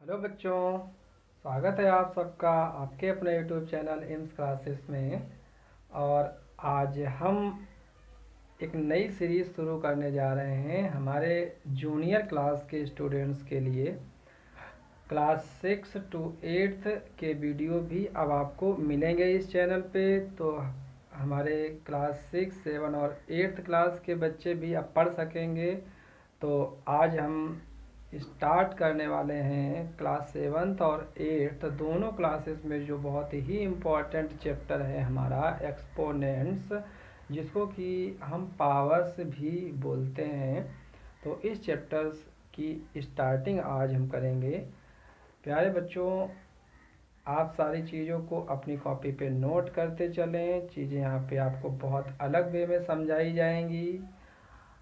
Hello बच्चों, स्वागत है आप सबका आपके अपने यूट्यूब चैनल एम्स क्लासेस में। और आज हम एक नई सीरीज़ शुरू करने जा रहे हैं हमारे जूनियर क्लास के स्टूडेंट्स के लिए। क्लास 6 टू 8 के वीडियो भी अब आपको मिलेंगे इस चैनल पे। तो हमारे क्लास 6, 7 और 8 क्लास के बच्चे भी अब पढ़ सकेंगे। तो आज हम स्टार्ट करने वाले हैं क्लास 7 और 8 दोनों क्लासेस में जो बहुत ही इम्पोर्टेंट चैप्टर है हमारा एक्सपोनेंट्स, जिसको कि हम पावर्स भी बोलते हैं। तो इस चैप्टर्स की स्टार्टिंग आज हम करेंगे। प्यारे बच्चों, आप सारी चीज़ों को अपनी कॉपी पे नोट करते चलें। चीज़ें यहाँ पे आपको बहुत अलग वे में समझाई जाएंगी।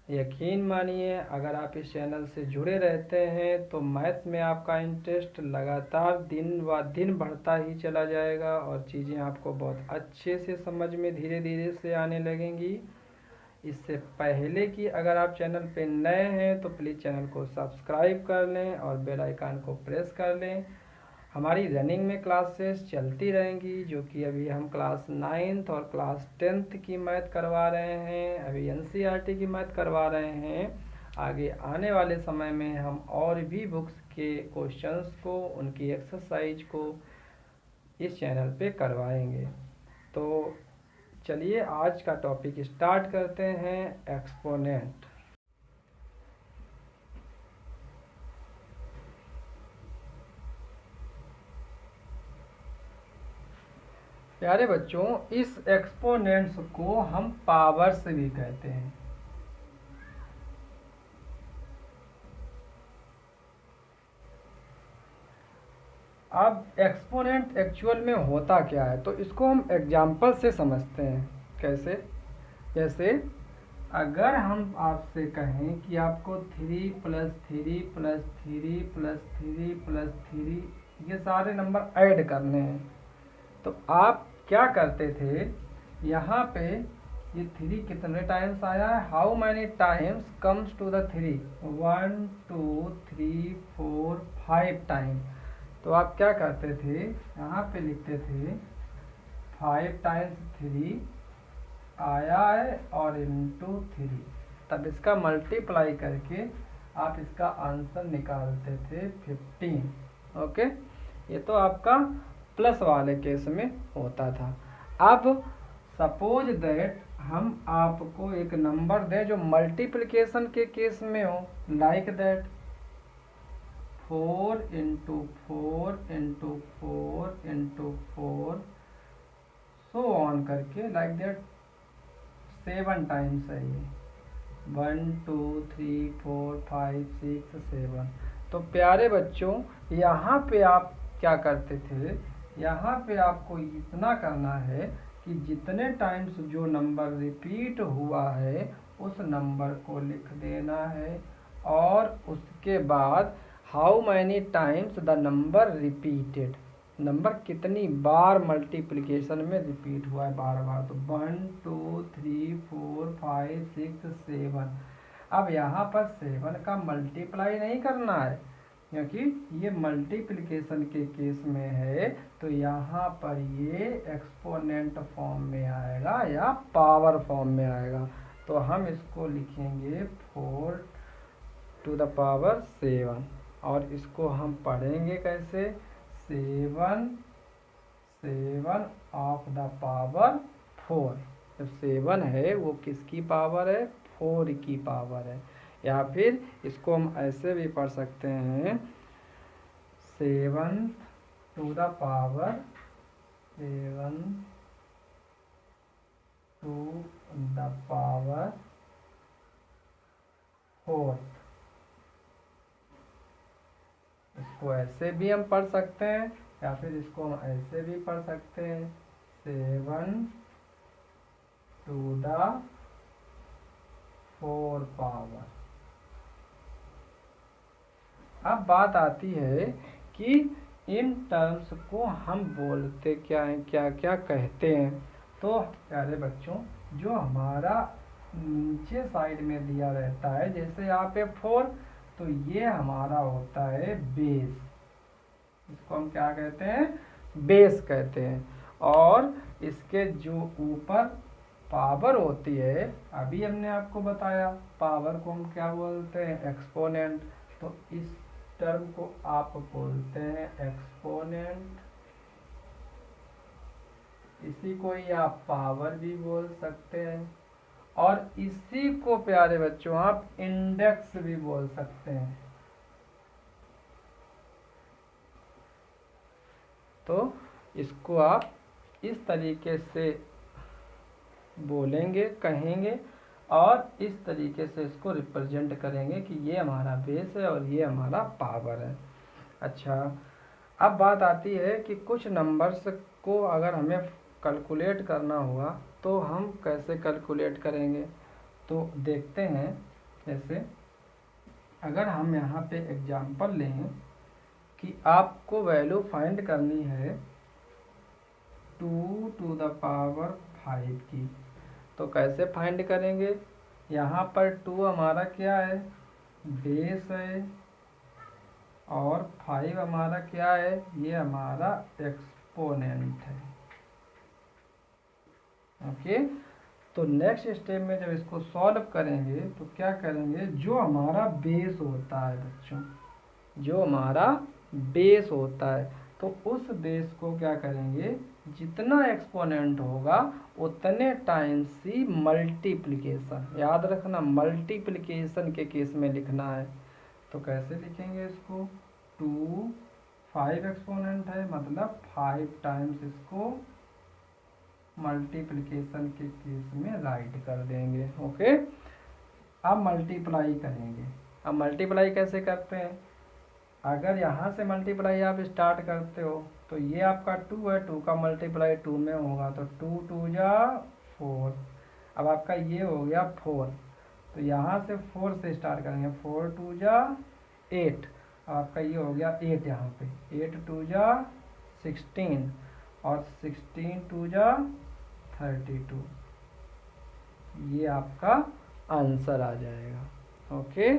यकीन मानिए, अगर आप इस चैनल से जुड़े रहते हैं तो मैथ्स में आपका इंटरेस्ट लगातार दिन ब दिन बढ़ता ही चला जाएगा और चीज़ें आपको बहुत अच्छे से समझ में धीरे धीरे से आने लगेंगी। इससे पहले कि अगर आप चैनल पे नए हैं तो प्लीज़ चैनल को सब्सक्राइब कर लें और बेल आइकन को प्रेस कर लें। हमारी रनिंग में क्लासेस चलती रहेंगी, जो कि अभी हम क्लास 9th और क्लास 10th की मैथ करवा रहे हैं। अभी एनसीईआरटी की मैथ करवा रहे हैं। आगे आने वाले समय में हम और भी बुक्स के क्वेश्चंस को, उनकी एक्सरसाइज को इस चैनल पे करवाएंगे। तो चलिए आज का टॉपिक स्टार्ट करते हैं, एक्सपोनेंट। प्यारे बच्चों, इस एक्सपोनेंट्स को हम पावर्स भी कहते हैं। अब एक्सपोनेंट एक्चुअल में होता क्या है, तो इसको हम एग्जाम्पल से समझते हैं। कैसे? जैसे अगर हम आपसे कहें कि आपको 3 + 3 + 3 + 3 + 3 ये सारे नंबर ऐड करने हैं, तो आप क्या करते थे? यहाँ पे ये 3 कितने टाइम्स आया है, how many times comes to the 3? 1 2 3 4 5 time. तो आप क्या करते थे? यहाँ पे लिखते थे 5 टाइम्स 3 आया है और इंटू 3, तब इसका मल्टीप्लाई करके आप इसका आंसर निकालते थे 15। ओके, ये तो आपका प्लस वाले केस में होता था। अब सपोज दैट हम आपको एक नंबर दें जो मल्टीप्लिकेशन के केस में हो, लाइक दैट 4 × 4 × 4 × 4 सो ऑन करके, लाइक दैट 7 टाइम्स है ये। 1 2 3 4 5 6 7। तो प्यारे बच्चों, यहाँ पे आप क्या करते थे? यहाँ पे आपको इतना करना है कि जितने टाइम्स जो नंबर रिपीट हुआ है उस नंबर को लिख देना है, और उसके बाद how many times the number repeated, number कितनी बार मल्टीप्लिकेशन में रिपीट हुआ है बार बार। तो 1 2 3 4 5 6 7। अब यहाँ पर 7 का मल्टीप्लाई नहीं करना है, क्योंकि ये मल्टीप्लिकेशन के केस में है। तो यहाँ पर ये एक्सपोनेंट फॉर्म में आएगा या पावर फॉर्म में आएगा। तो हम इसको लिखेंगे 4 to the power 7, और इसको हम पढ़ेंगे कैसे? 7 7 ऑफ द पावर 4। जब 7 है वो किसकी पावर है? 4 की पावर है। या फिर इसको हम ऐसे भी पढ़ सकते हैं, 7 to the power 7 to the power 4। इसको ऐसे भी हम पढ़ सकते हैं, या फिर इसको हम ऐसे भी पढ़ सकते हैं, 7 to the 4 पावर। अब बात आती है कि इन टर्म्स को हम बोलते क्या हैं, क्या क्या कहते हैं। तो प्यारे बच्चों, जो हमारा नीचे साइड में दिया रहता है, जैसे यहाँ पे 4, तो ये हमारा होता है बेस। इसको हम क्या कहते हैं, बेस कहते हैं। और इसके जो ऊपर पावर होती है, अभी हमने आपको बताया पावर को हम क्या बोलते हैं, एक्सपोनेंट। तो इस टर्म को आप बोलते हैं एक्सपोनेंट, इसी को ही आप पावर भी बोल सकते हैं, और इसी को प्यारे बच्चों आप इंडेक्स भी बोल सकते हैं। तो इसको आप इस तरीके से बोलेंगे, कहेंगे, और इस तरीके से इसको रिप्रेजेंट करेंगे कि ये हमारा बेस है और ये हमारा पावर है। अच्छा, अब बात आती है कि कुछ नंबर्स को अगर हमें कैलकुलेट करना हुआ तो हम कैसे कैलकुलेट करेंगे। तो देखते हैं, जैसे अगर हम यहाँ पे एग्जांपल लें कि आपको वैल्यू फाइंड करनी है 2 टू द पावर 5 की, तो कैसे फाइंड करेंगे। यहाँ पर 2 हमारा क्या है, बेस है, और 5 हमारा क्या है, ये हमारा एक्सपोनेंट है। ओके, तो नेक्स्ट स्टेप में जब इसको सॉल्व करेंगे तो क्या करेंगे, जो हमारा बेस होता है बच्चों, जो हमारा बेस होता है, तो उस बेस को क्या करेंगे, जितना एक्सपोनेंट होगा उतने टाइम्स ही मल्टीप्लिकेशन, याद रखना मल्टीप्लिकेशन के केस में लिखना है। तो कैसे लिखेंगे इसको, 2 5 एक्सपोनेंट है, मतलब 5 टाइम्स इसको मल्टीप्लिकेशन के केस में राइट कर देंगे। ओके, अब मल्टीप्लाई करेंगे। अब मल्टीप्लाई कैसे करते हैं, अगर यहाँ से मल्टीप्लाई आप स्टार्ट करते हो तो ये आपका 2 है, 2 का मल्टीप्लाई 2 में होगा, तो 2 2 जा 4। अब आपका ये हो गया 4, तो यहाँ से 4 से स्टार्ट करेंगे, 4 2 जा 8, आपका ये हो गया 8, यहाँ पे 8 2 जा 16, और 16 2 जा 32, ये आपका आंसर आ जाएगा। Okay,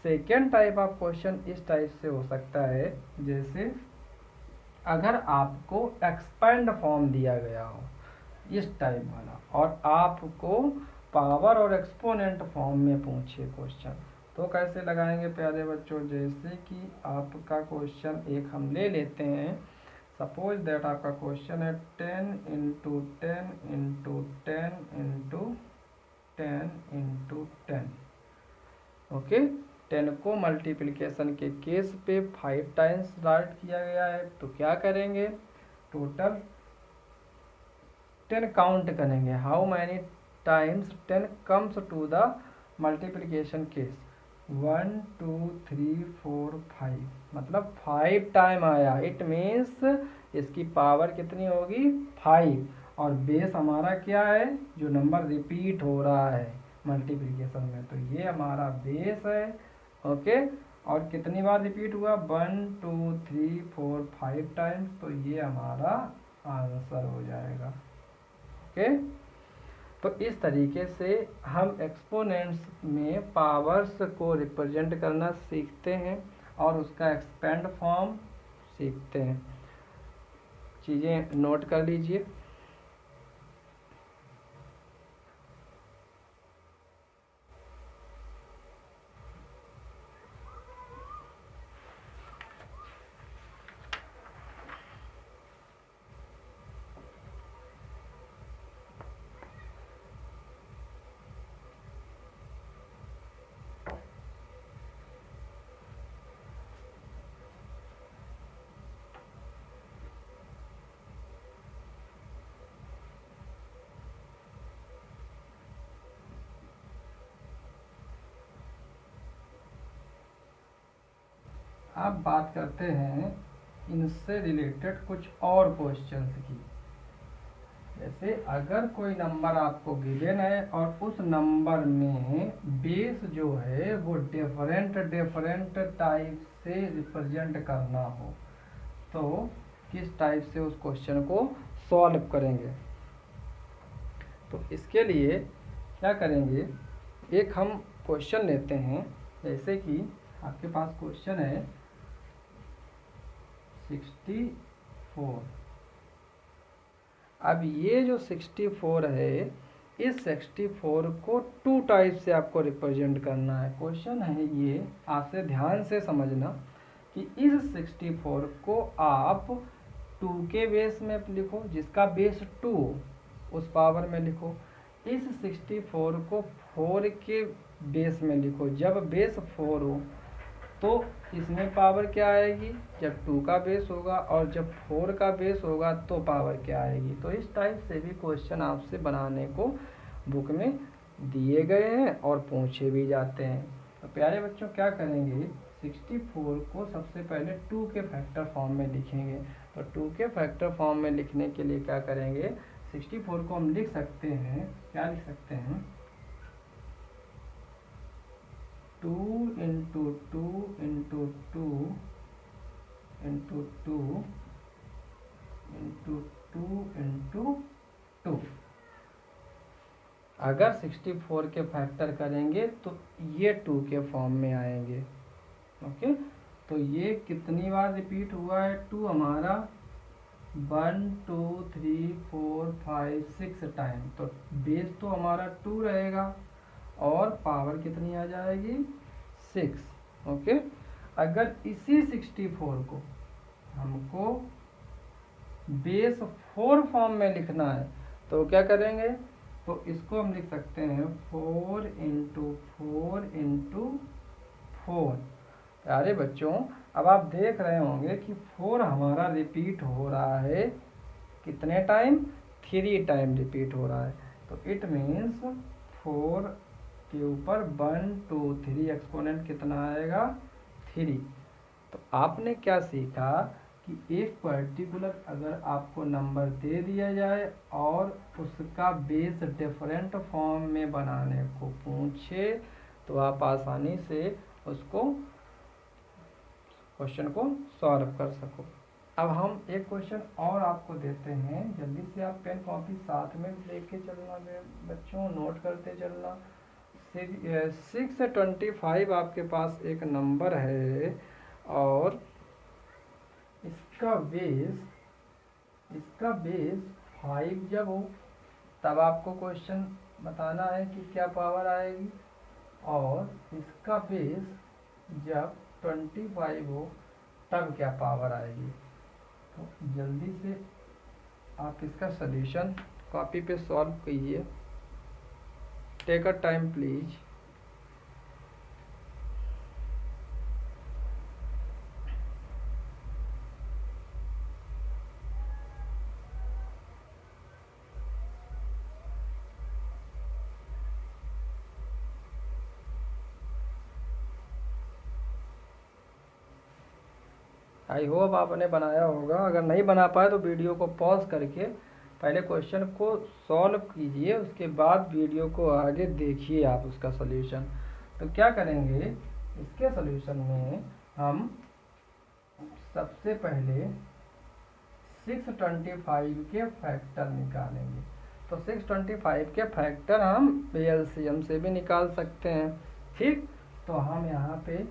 second type of question इस टाइप से हो सकता है, जैसे अगर आपको एक्सपेंड फॉर्म दिया गया हो इस टाइप वाला, और आपको पावर और एक्सपोनेंट फॉर्म में पूछे क्वेश्चन, तो कैसे लगाएंगे प्यारे बच्चों। जैसे कि आपका क्वेश्चन एक हम ले लेते हैं, सपोज दैट आपका क्वेश्चन है 10 into 10 into 10 into 10 into 10। Okay, 10 को मल्टीप्लिकेशन के केस पे 5 टाइम्स राइट किया गया है, तो क्या करेंगे, टोटल 10 काउंट करेंगे, how many times 10 comes to the multiplication case, 1 2 3 4 5, मतलब 5 टाइम आया। इट मीन्स इसकी पावर कितनी होगी, 5, और बेस हमारा क्या है, जो नंबर रिपीट हो रहा है मल्टीप्लिकेशन में, तो ये हमारा बेस है। ओके, और कितनी बार रिपीट हुआ, 1 2 3 4 5 टाइम्स, तो ये हमारा आंसर हो जाएगा। ओके, तो इस तरीके से हम एक्सपोनेंट्स में पावर्स को रिप्रेजेंट करना सीखते हैं और उसका एक्सपेंड फॉर्म सीखते हैं। चीज़ें नोट कर लीजिए। अब बात करते हैं इनसे रिलेटेड कुछ और क्वेश्चंस की। जैसे अगर कोई नंबर आपको गिवन है और उस नंबर में बेस जो है वो डिफरेंट टाइप से रिप्रेजेंट करना हो, तो किस टाइप से उस क्वेश्चन को सॉल्व करेंगे। तो इसके लिए क्या करेंगे, एक हम क्वेश्चन लेते हैं, जैसे कि आपके पास क्वेश्चन है 64। अब ये जो 64 है, इस 64 को 2 टाइप से आपको रिप्रेजेंट करना है। क्वेश्चन है ये, आपसे ध्यान से समझना कि इस 64 को आप 2 के बेस में लिखो, जिसका बेस 2 उस पावर में लिखो। इस 64 को 4 के बेस में लिखो, जब बेस 4 हो तो इसमें पावर क्या आएगी, जब 2 का बेस होगा, और जब 4 का बेस होगा तो पावर क्या आएगी। तो इस टाइप से भी क्वेश्चन आपसे बनाने को बुक में दिए गए हैं और पूछे भी जाते हैं। तो प्यारे बच्चों क्या करेंगे, 64 को सबसे पहले 2 के फैक्टर फॉर्म में लिखेंगे। तो 2 के फैक्टर फॉर्म में लिखने के लिए क्या करेंगे, 64 को हम लिख सकते हैं, क्या लिख सकते हैं, 2 into 2 into 2 into 2 into 2 into 2। अगर 64 के फैक्टर करेंगे तो ये 2 के फॉर्म में आएंगे। ओके, तो ये कितनी बार रिपीट हुआ है, 2 हमारा 1 2 3 4 5 6 टाइम। तो बेस तो हमारा 2 रहेगा और पावर कितनी आ जाएगी, 6। ओके, अगर इसी 64 को हमको बेस 4 फॉर्म में लिखना है तो क्या करेंगे, तो इसको हम लिख सकते हैं 4 इंटू 4 इंटू 4। प्यारे बच्चों, अब आप देख रहे होंगे कि 4 हमारा रिपीट हो रहा है, कितने टाइम, 3 टाइम रिपीट हो रहा है। तो इट मीन्स 4 के ऊपर 1 2 3 एक्सपोनेंट कितना आएगा, 3। तो आपने क्या सीखा कि एक पर्टिकुलर अगर आपको नंबर दे दिया जाए और उसका बेस डिफरेंट फॉर्म में बनाने को पूछे तो आप आसानी से उसको क्वेश्चन को सॉल्व कर सको। अब हम एक क्वेश्चन और आपको देते हैं, जल्दी से आप पेन कॉपी साथ में लेके चलना बच्चों, नोट करते चलना। 625 आपके पास एक नंबर है और इसका बेस 5 जब हो तब आपको क्वेश्चन बताना है कि क्या पावर आएगी, और इसका बेस जब 25 हो तब क्या पावर आएगी। तो जल्दी से आप इसका सॉल्यूशन कॉपी पे सॉल्व कीजिए, take a time please. I hope आपने बनाया होगा, अगर नहीं बना पाए तो वीडियो को पॉज करके पहले क्वेश्चन को सॉल्व कीजिए, उसके बाद वीडियो को आगे देखिए आप उसका सॉल्यूशन। तो क्या करेंगे, इसके सॉल्यूशन में हम सबसे पहले 625 के फैक्टर निकालेंगे। तो 625 के फैक्टर हम एलसीएम से भी निकाल सकते हैं, ठीक। तो हम यहाँ पे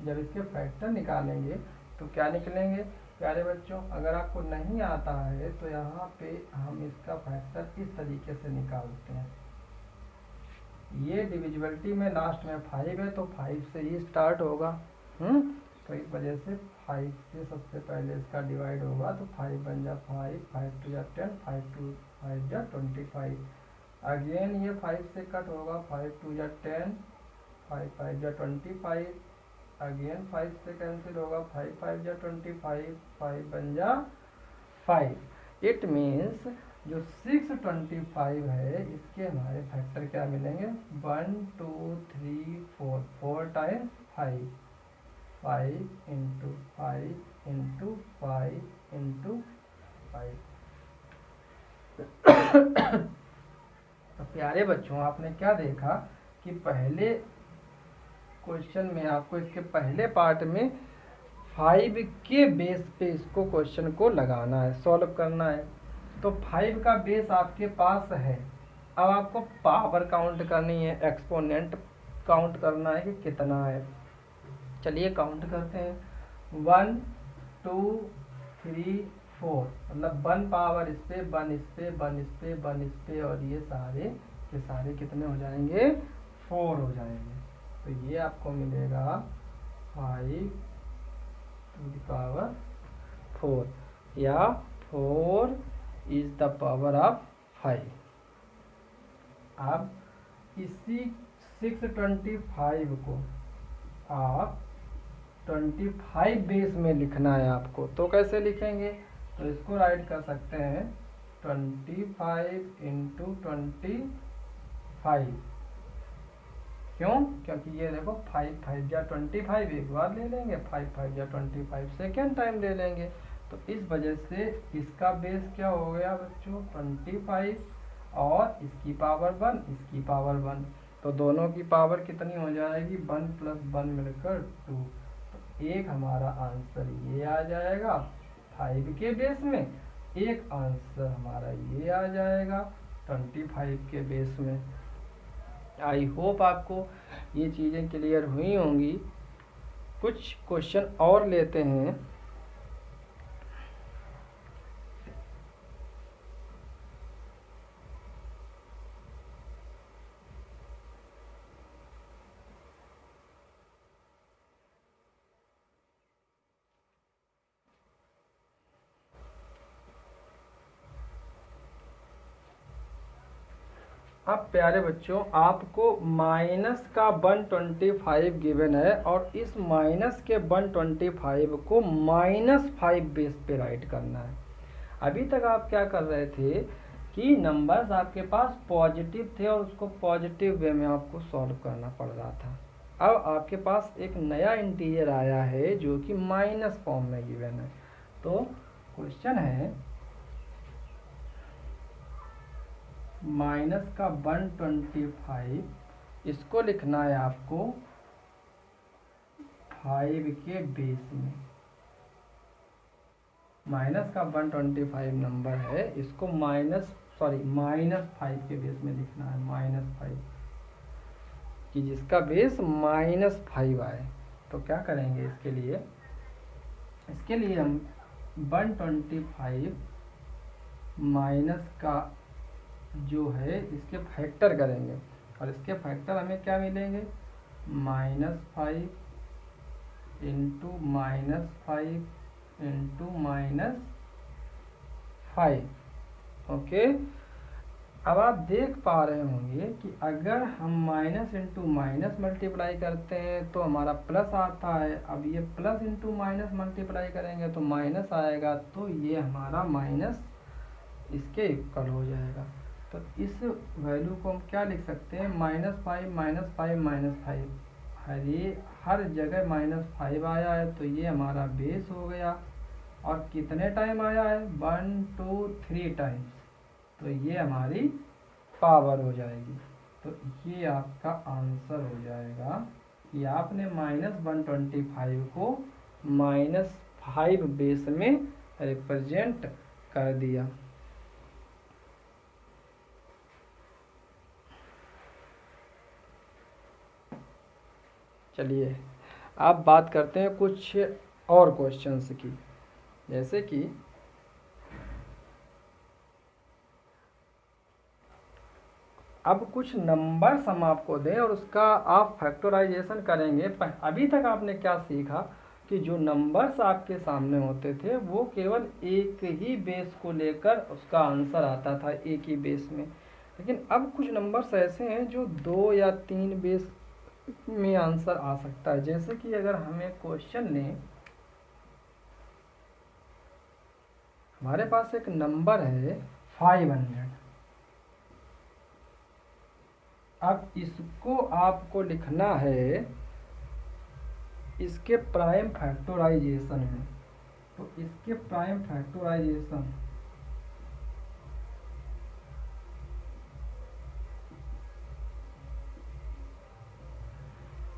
जब इसके फैक्टर निकालेंगे तो क्या निकलेंगे प्यारे बच्चों, अगर आपको नहीं आता है तो यहाँ पे हम इसका फैक्टर इस तरीके से निकालते हैं। ये डिविजिबिलिटी में लास्ट में 5 है तो 5 से ही स्टार्ट होगा, तो इस वजह से 5 से सबसे पहले इसका डिवाइड होगा। तो 5 बन जा 5, 5 2 जा 10, 5 2 5 जा 25। अगेन ये 5 से कट होगा, 5 2 जा 10, 5 5 जा 25। अगेन 5 से कैंसिल होगा, 5 5 जा 25, 5 बन जा 5। इट मीन्स जो 625 है इसके हमारे फैक्टर क्या मिलेंगे, 1 2 3 4, 4 टाइम 5, 5 इंटू 5 इंटू 5 इंटू 5। तो प्यारे बच्चों, आपने क्या देखा कि पहले क्वेश्चन में आपको इसके पहले पार्ट में 5 के बेस पे इसको क्वेश्चन को लगाना है, सॉल्व करना है। तो 5 का बेस आपके पास है, अब आपको पावर काउंट करनी है, एक्सपोनेंट काउंट करना है कि कितना है। चलिए काउंट करते हैं, 1 2 3 4, मतलब 1 पावर इस पे, 1 इस पे, 1 इस पे, 1 इस पे, और ये सारे के सारे कितने हो जाएंगे? 4 हो जाएंगे। तो ये आपको मिलेगा 5 टू द पावर 4, या 4 इज द पावर ऑफ 5। अब इसी 625 को आप 25 बेस में लिखना है आपको, तो कैसे लिखेंगे? तो इसको राइट कर सकते हैं 25 इंटू 25। क्यों? क्योंकि ये देखो 5 5 या 25 एक बार ले लेंगे, 5 5 या 25 सेकेंड टाइम ले लेंगे। तो इस वजह से इसका बेस क्या हो गया बच्चों? 25, और इसकी पावर 1, इसकी पावर 1, तो दोनों की पावर कितनी हो जाएगी? 1 प्लस 1 मिलकर 2। तो एक हमारा आंसर ये आ जाएगा 5 के बेस में, एक आंसर हमारा ये आ जाएगा 25 के बेस में। आई होप आपको ये चीज़ें क्लियर हुई होंगी। कुछ क्वेश्चन और लेते हैं। अब प्यारे बच्चों, आपको माइनस का 125 गिवन है, और इस माइनस के 125 को -5 बेस पे राइट करना है। अभी तक आप क्या कर रहे थे कि नंबर्स आपके पास पॉजिटिव थे और उसको पॉजिटिव वे में आपको सॉल्व करना पड़ रहा था। अब आपके पास एक नया इंटीजर आया है जो कि माइनस फॉर्म में गिवन है। तो क्वेश्चन है माइनस का 125, इसको लिखना है आपको 5 के बेस में। माइनस का 125 नंबर है, इसको -5 के बेस में लिखना है, -5, कि जिसका बेस -5 आए। तो क्या करेंगे इसके लिए? इसके लिए हम 125 माइनस का जो है इसके फैक्टर करेंगे, और इसके फैक्टर हमें क्या मिलेंगे? -5 इंटू -5 इंटू -5। ओके, अब आप देख पा रहे होंगे कि अगर हम माइनस इंटू माइनस मल्टीप्लाई करते हैं तो हमारा प्लस आता है। अब ये प्लस इंटू माइनस मल्टीप्लाई करेंगे तो माइनस आएगा, तो ये हमारा माइनस इसके इक्वल हो जाएगा। तो इस वैल्यू को हम क्या लिख सकते हैं? -5 -5 -5, हर जगह -5 आया है, तो ये हमारा बेस हो गया। और कितने टाइम आया है? 1 2 3 टाइम्स, तो ये हमारी पावर हो जाएगी। तो ये आपका आंसर हो जाएगा कि आपने -125 को -5 बेस में रिप्रेजेंट कर दिया। चलिए अब बात करते हैं कुछ और क्वेश्चंस की, जैसे कि अब कुछ नंबर्स हम आपको दें और उसका आप फैक्टराइजेशन करेंगे। अभी तक आपने क्या सीखा कि जो नंबर्स आपके सामने होते थे वो केवल एक ही बेस को लेकर उसका आंसर आता था, एक ही बेस में। लेकिन अब कुछ नंबर्स ऐसे हैं जो 2 या 3 बेस में आंसर आ सकता है। जैसे कि अगर हमें क्वेश्चन लें, हमारे पास एक नंबर है 500। अब इसको आपको लिखना है इसके प्राइम फैक्टराइजेशन में। तो इसके प्राइम फैक्टराइजेशन,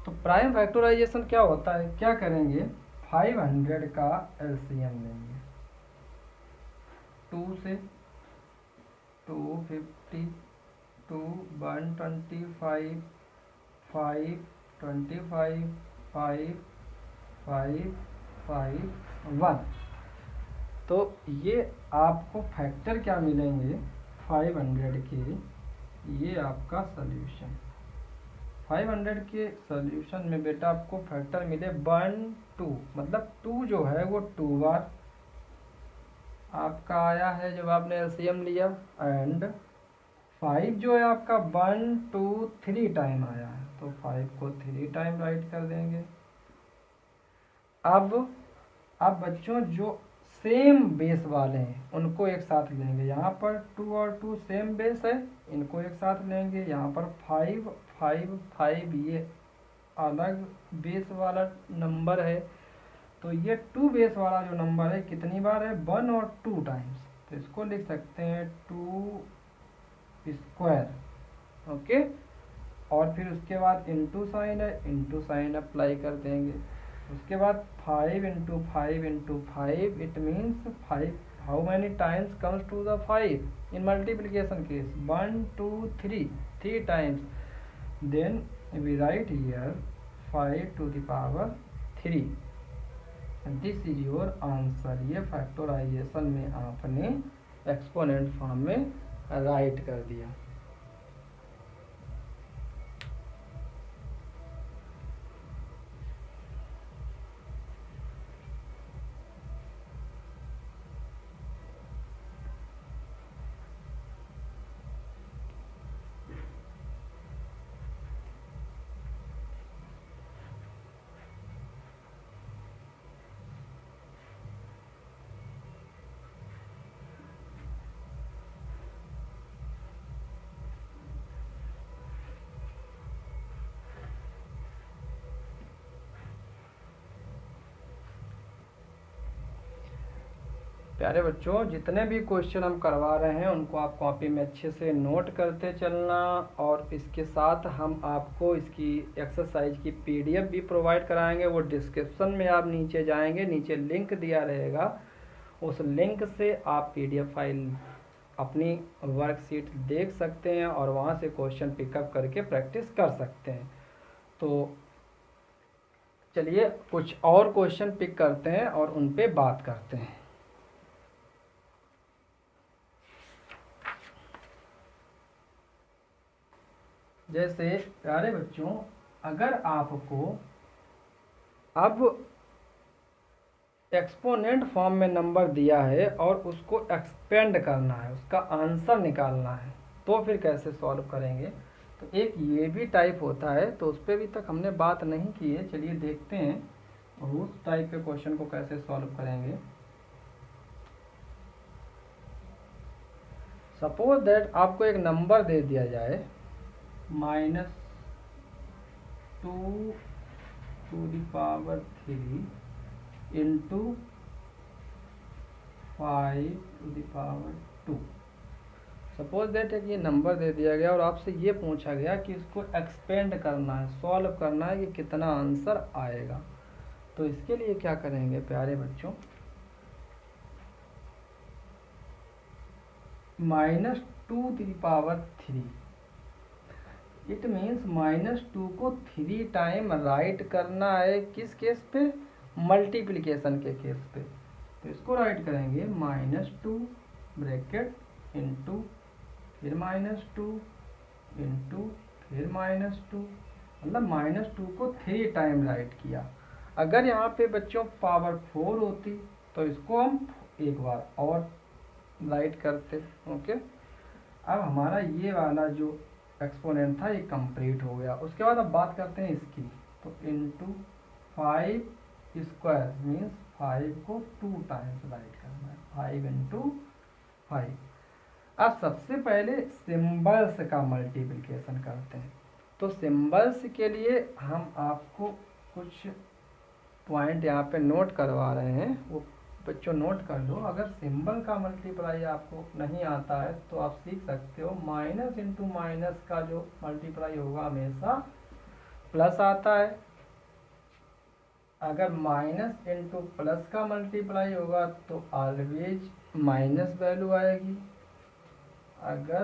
तो प्राइम फैक्टराइजेशन क्या होता है? क्या करेंगे? 500 का एलसीएम लेंगे। 2 से 250, 2 125, 5 25, 5 5 551। तो ये आपको फैक्टर क्या मिलेंगे 500 के, ये आपका सॉल्यूशन 500 के सॉल्यूशन में बेटा आपको फैक्टर मिले 1 2, मतलब 2 जो है वो 2 बार आपका आया है जब आपने एलसीएम लिया, एंड 5 जो है आपका 1 2 3 टाइम आया है, तो 5 को 3 टाइम राइट कर देंगे। अब बच्चों जो सेम बेस वाले हैं उनको एक साथ लेंगे, यहाँ पर 2 और 2 सेम बेस है, इनको एक साथ लेंगे। यहाँ पर 5 5 5 ये अलग बेस वाला नंबर है, तो ये 2 बेस वाला जो नंबर है कितनी बार है 1 और 2 टाइम्स, तो इसको लिख सकते हैं 2 स्क्वायर। ओके, और फिर उसके बाद इंटू साइन है, इंटू साइन अप्लाई कर देंगे। उसके बाद 5 into 5 into 5, it means 5 how many times comes to the 5 in multiplication case 1 2 3 times, then we write here 5 to the power 3। This is your answer. ये फैक्टराइजेशन में आपने exponent form में right कर दिया। प्यारे बच्चों, जितने भी क्वेश्चन हम करवा रहे हैं उनको आप कॉपी में अच्छे से नोट करते चलना, और इसके साथ हम आपको इसकी एक्सरसाइज की पीडीएफ भी प्रोवाइड कराएंगे। वो डिस्क्रिप्शन में आप नीचे जाएंगे, नीचे लिंक दिया रहेगा, उस लिंक से आप पीडीएफ फाइल अपनी वर्कशीट देख सकते हैं और वहाँ से क्वेश्चन पिकअप करके प्रैक्टिस कर सकते हैं। तो चलिए कुछ और क्वेश्चन पिक करते हैं और उन पे बात करते हैं। जैसे प्यारे बच्चों, अगर आपको अब एक्सपोनेंट फॉर्म में नंबर दिया है और उसको एक्सपेंड करना है, उसका आंसर निकालना है, तो फिर कैसे सॉल्व करेंगे। तो एक ये भी टाइप होता है, तो उस पर अभी तक हमने बात नहीं की है। चलिए देखते हैं उस टाइप के क्वेश्चन को कैसे सॉल्व करेंगे। सपोज दैट आपको एक नंबर दे दिया जाए -2 to the power 3 into 5 to the power 2। Suppose that एक ये नंबर दे दिया गया और आपसे ये पूछा गया कि इसको एक्सपेंड करना है, सॉल्व करना है कि कितना आंसर आएगा। तो इसके लिए क्या करेंगे प्यारे बच्चों, -2 to the power 3, it means -2 को 3 टाइम राइट करना है। किस केस पे, मल्टीप्लिकेशन के केस पे। तो इसको राइट करेंगे -2 ब्रैकेट इंटू फिर -2 इंटू फिर -2, मतलब -2 को 3 टाइम राइट किया। अगर यहाँ पे बच्चों पावर 4 होती तो इसको हम एक बार और राइट करते। ओके, अब हमारा ये वाला जो एक्सपोनेंट था ये कंप्लीट हो गया। उसके बाद अब बात करते हैं इसकी, तो इंटू 5 स्क्वायर मीन्स 5 को 2 टाइम्स राइट करना है, 5 इंटू 5। अब सबसे पहले सिंबल्स का मल्टीप्लिकेशन करते हैं। तो सिंबल्स के लिए हम आपको कुछ पॉइंट यहाँ पे नोट करवा रहे हैं, वो बच्चों नोट कर लो। अगर सिंबल का मल्टीप्लाई आपको नहीं आता है तो आप सीख सकते हो, माइनस इंटू माइनस का जो मल्टीप्लाई होगा हमेशा प्लस आता है। अगर माइनस इंटू प्लस का मल्टीप्लाई होगा तो ऑलवेज माइनस वैल्यू आएगी। अगर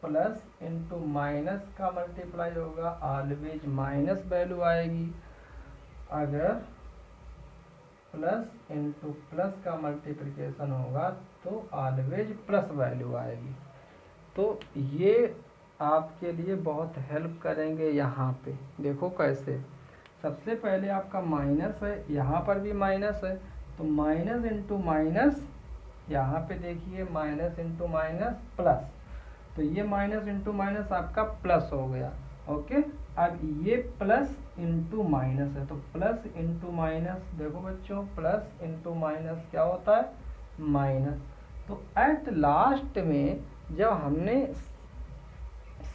प्लस इंटू माइनस का मल्टीप्लाई होगा ऑलवेज माइनस वैल्यू आएगी। अगर प्लस इंटू प्लस का मल्टीप्लिकेशन होगा तो ऑलवेज प्लस वैल्यू आएगी। तो ये आपके लिए बहुत हेल्प करेंगे। यहाँ पे देखो कैसे, सबसे पहले आपका माइनस है, यहाँ पर भी माइनस है, तो माइनस इंटू माइनस, यहाँ पे देखिए माइनस इंटू माइनस प्लस, तो ये माइनस इंटू माइनस आपका प्लस हो गया। ओके, अब ये प्लस इंटू माइनस है, तो प्लस इंटू माइनस, देखो बच्चों प्लस इंटू माइनस क्या होता है, माइनस। तो एट लास्ट में जब हमने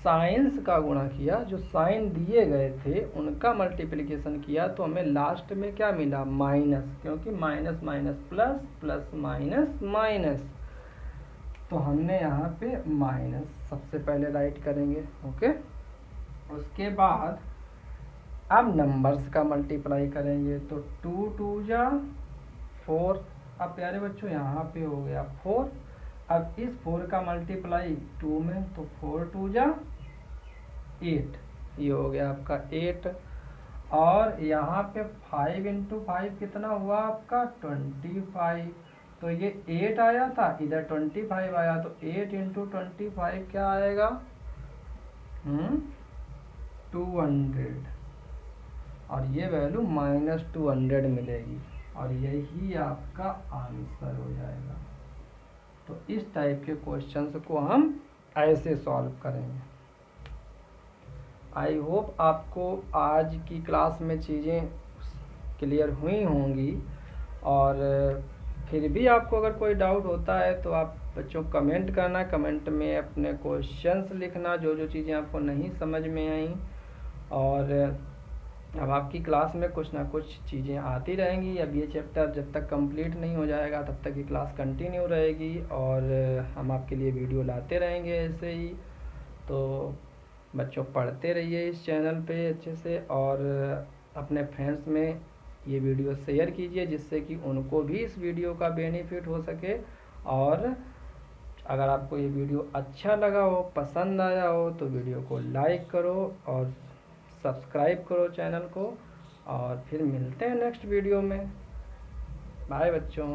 साइंस का गुणा किया, जो साइन दिए गए थे उनका मल्टीप्लिकेशन किया, तो हमें लास्ट में क्या मिला, माइनस, क्योंकि minus minus plus, plus minus minus, तो हमने यहाँ पे माइनस सबसे पहले राइट करेंगे। ओके, उसके बाद अब नंबर्स का मल्टीप्लाई करेंगे, तो 2 2 जा 4। अब प्यारे बच्चों यहाँ पे हो गया 4, अब इस 4 का मल्टीप्लाई 2 में, तो 4 2 जा 8, ये हो गया आपका 8। और यहाँ पे 5 इंटू 5 कितना हुआ आपका 25, तो ये 8 आया था, इधर 25 आया, तो 8 इंटू 25 क्या आएगा, 200, और ये वैल्यू -200 मिलेगी, और यही आपका आंसर हो जाएगा। तो इस टाइप के क्वेश्चंस को हम ऐसे सॉल्व करेंगे। आई होप आपको आज की क्लास में चीज़ें क्लियर हुई होंगी, और फिर भी आपको अगर कोई डाउट होता है तो आप बच्चों कमेंट करना, कमेंट में अपने क्वेश्चंस लिखना, जो जो चीज़ें आपको नहीं समझ में आई। और अब आपकी क्लास में कुछ ना कुछ चीज़ें आती रहेंगी। अब ये चैप्टर जब तक कंप्लीट नहीं हो जाएगा तब तक ये क्लास कंटिन्यू रहेगी, और हम आपके लिए वीडियो लाते रहेंगे ऐसे ही। तो बच्चों पढ़ते रहिए इस चैनल पे अच्छे से, और अपने फ्रेंड्स में ये वीडियो शेयर कीजिए, जिससे कि उनको भी इस वीडियो का बेनिफिट हो सके। और अगर आपको ये वीडियो अच्छा लगा हो, पसंद आया हो, तो वीडियो को लाइक करो और सब्सक्राइब करो चैनल को। और फिर मिलते हैं नेक्स्ट वीडियो में। बाय बच्चों।